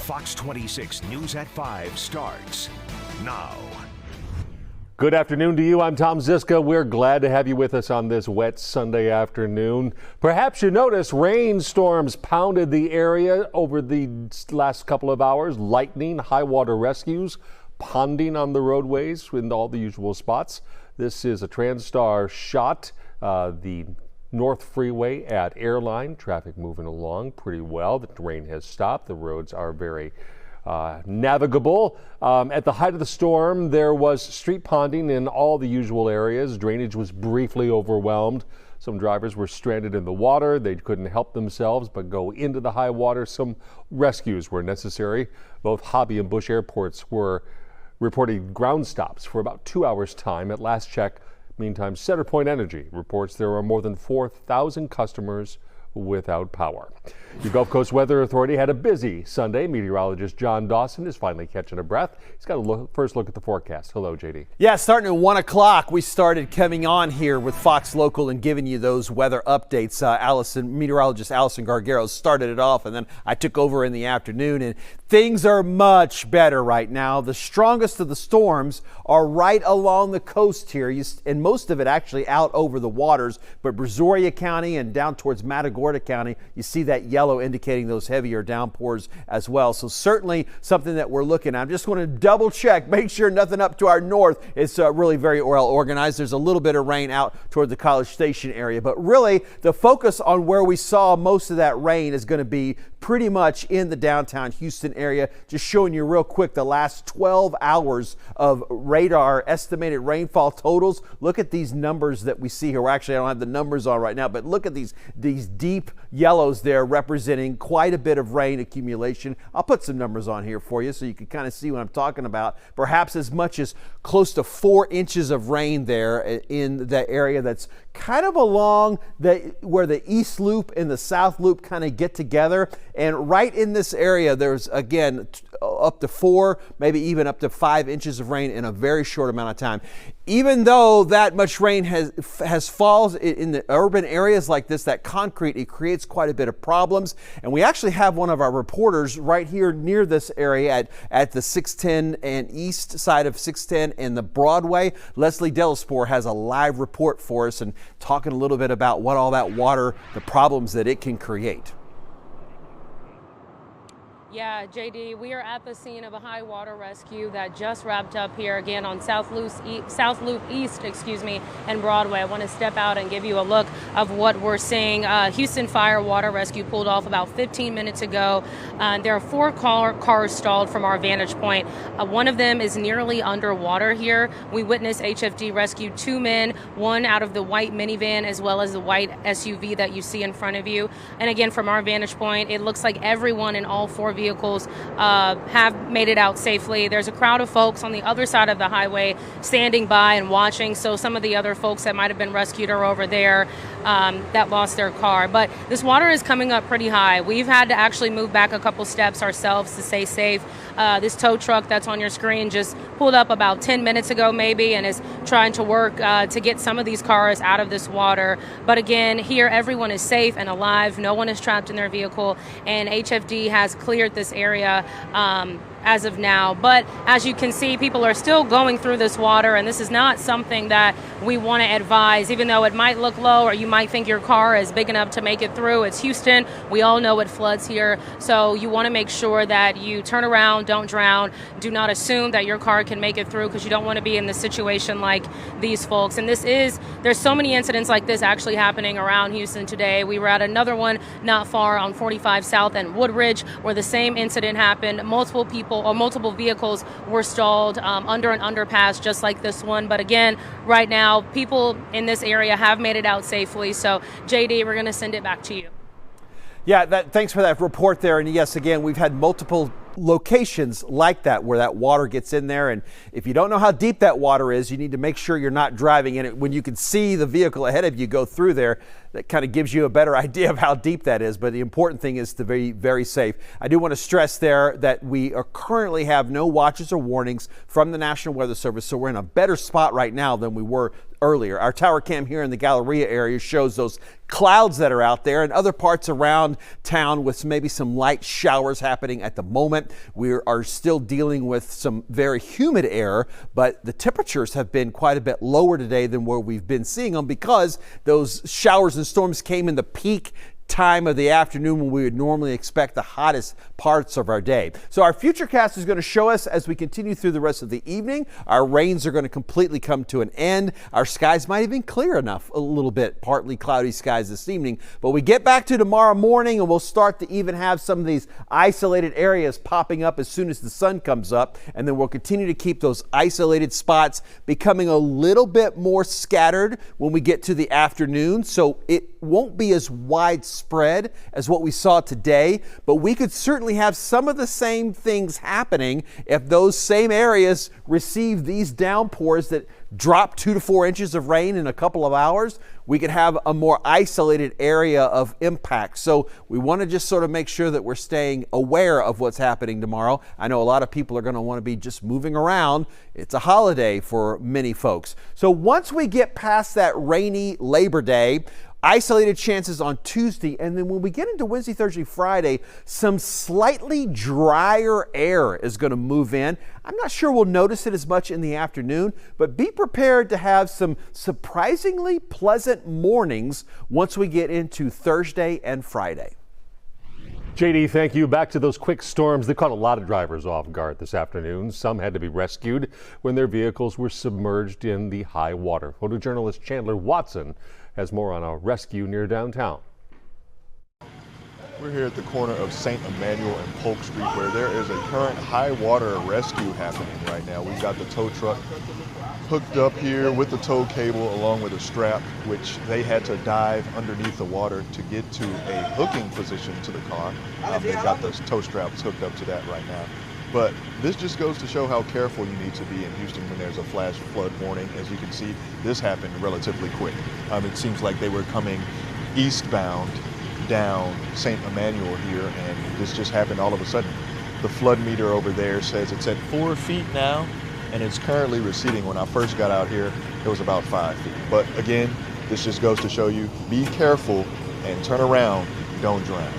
Fox 26 News at 5 starts now. Good afternoon to you. I'm Tom Ziska. We're glad to have you with us on this wet Sunday afternoon. Perhaps you noticed rainstorms pounded the area over the last couple of hours. Lightning, high water rescues, ponding on the roadways in all the usual spots. This is a TransStar shot. The North Freeway at Airline, traffic moving along pretty well. The rain has stopped. The roads are very navigable. At the height of the storm, there was street ponding in all the usual areas. Drainage was briefly overwhelmed. Some drivers were stranded in the water. They couldn't help themselves but go into the high water. Some rescues were necessary. Both Hobby and Bush airports were reporting ground stops for about 2 hours' time. At last check, meantime, Centerpoint Energy reports there are more than 4,000 customers without power. Your Gulf Coast Weather Authority had a busy Sunday. Meteorologist John Dawson is finally catching a breath. He's got a first look at the forecast. Hello, JD. Yeah, starting at 1 o'clock, we started coming on here with Fox Local and giving you those weather updates. Meteorologist Allison Gargaro started it off, and then I took over in the afternoon, and things are much better right now. The strongest of the storms are right along the coast here, and most of it actually out over the waters, but Brazoria County and down towards Matagorda County, you see that yellow indicating those heavier downpours as well. So certainly something that we're looking at. I'm just going to double check, make sure nothing up to our north is really very well organized. There's a little bit of rain out toward the College Station area, but really the focus on where we saw most of that rain is going to be pretty much in the downtown Houston area. Just showing you real quick the last 12 hours of radar estimated rainfall totals. Look at these numbers that we see here. Well, actually, I don't have the numbers on right now, but look at these deep yellows there representing quite a bit of rain accumulation. I'll put some numbers on here for you so you can kind of see what I'm talking about. Perhaps as much as close to 4 inches of rain there in the area that's kind of along where the East Loop and the South Loop kind of get together. And right in this area, there's again up to 4, maybe even up to 5 inches of rain in a very short amount of time. Even though that much rain has falls in the urban areas like this, that concrete, it creates quite a bit of problems. And we actually have one of our reporters right here near this area at the 610 and east side of 610 and the Broadway. Leslie DelasBour has a live report for us and talking a little bit about what all that water, the problems that it can create. Yeah, JD, we are at the scene of a high water rescue that just wrapped up here again on South Loop East, and Broadway. I want to step out and give you a look of what we're seeing. Houston Fire Water Rescue pulled off about 15 minutes ago. There are 4 cars stalled from our vantage point. One of them is nearly underwater here. We witnessed HFD rescue 2 men, one out of the white minivan as well as the white SUV that you see in front of you. And again, from our vantage point, it looks like everyone in all 4 vehicles have made it out safely. There's a crowd of folks on the other side of the highway standing by and watching. So some of the other folks that might have been rescued are over there that lost their car. But this water is coming up pretty high. We've had to actually move back a couple steps ourselves to stay safe. This tow truck that's on your screen just pulled up about 10 minutes ago maybe and is trying to work to get some of these cars out of this water. But again, here everyone is safe and alive. No one is trapped in their vehicle, and HFD has cleared this area as of now. But as you can see, people are still going through this water, and this is not something that we want to advise, even though it might look low or you might think your car is big enough to make it through. It's Houston. We all know it floods here. So you want to make sure that you turn around, don't drown. Do not assume that your car can make it through, because you don't want to be in this situation like these folks. And there's so many incidents like this actually happening around Houston today. We were at another one not far on 45 South and Woodridge where the same incident happened. Multiple vehicles were stalled under an underpass just like this one. But again, right now, people in this area have made it out safely. So, JD, we're going to send it back to you. Yeah, thanks for that report there. And yes, again, we've had multiple locations like that where that water gets in there, and if you don't know how deep that water is, you need to make sure you're not driving in it when you can see the vehicle ahead of you go through there. That kind of gives you a better idea of how deep that is, but the important thing is to be very safe. I do want to stress there that we currently have no watches or warnings from the National Weather Service, so we're in a better spot right now than we were earlier. Our tower cam here in the Galleria area shows those clouds that are out there, and other parts around town with maybe some light showers happening at the moment. We are still dealing with some very humid air, but the temperatures have been quite a bit lower today than where we've been seeing them because those showers and storms came in the peak time of the afternoon when we would normally expect the hottest parts of our day. So our futurecast is going to show us as we continue through the rest of the evening. Our rains are going to completely come to an end. Our skies might even clear enough a little bit, partly cloudy skies this evening. But we get back to tomorrow morning and we'll start to even have some of these isolated areas popping up as soon as the sun comes up. And then we'll continue to keep those isolated spots becoming a little bit more scattered when we get to the afternoon. So it won't be as widespread as what we saw today, but we could certainly have some of the same things happening if those same areas receive these downpours that drop 2 to 4 inches of rain in a couple of hours. We could have a more isolated area of impact. So we want to just sort of make sure that we're staying aware of what's happening tomorrow. I know a lot of people are going to want to be just moving around. It's a holiday for many folks. So once we get past that rainy Labor Day, isolated chances on Tuesday, and then when we get into Wednesday, Thursday, Friday, some slightly drier air is going to move in. I'm not sure we'll notice it as much in the afternoon, but be prepared to have some surprisingly pleasant mornings once we get into Thursday and Friday. JD, thank you. Back to those quick storms. They caught a lot of drivers off guard this afternoon. Some had to be rescued when their vehicles were submerged in the high water. Photojournalist Chandler Watson has more on a rescue near downtown. We're here at the corner of St. Emmanuel and Polk Street where there is a current high water rescue happening right now. We've got the tow truck hooked up here with the tow cable along with a strap, which they had to dive underneath the water to get to a hooking position to the car. They've got those tow straps hooked up to that right now. But this just goes to show how careful you need to be in Houston when there's a flash flood warning. As you can see, this happened relatively quick. It seems like they were coming eastbound down St. Emmanuel here, and this just happened all of a sudden. The flood meter over there says it's at 4 feet now, and it's currently receding. When I first got out here, it was about 5 feet. But again, this just goes to show you, be careful and turn around, don't drown.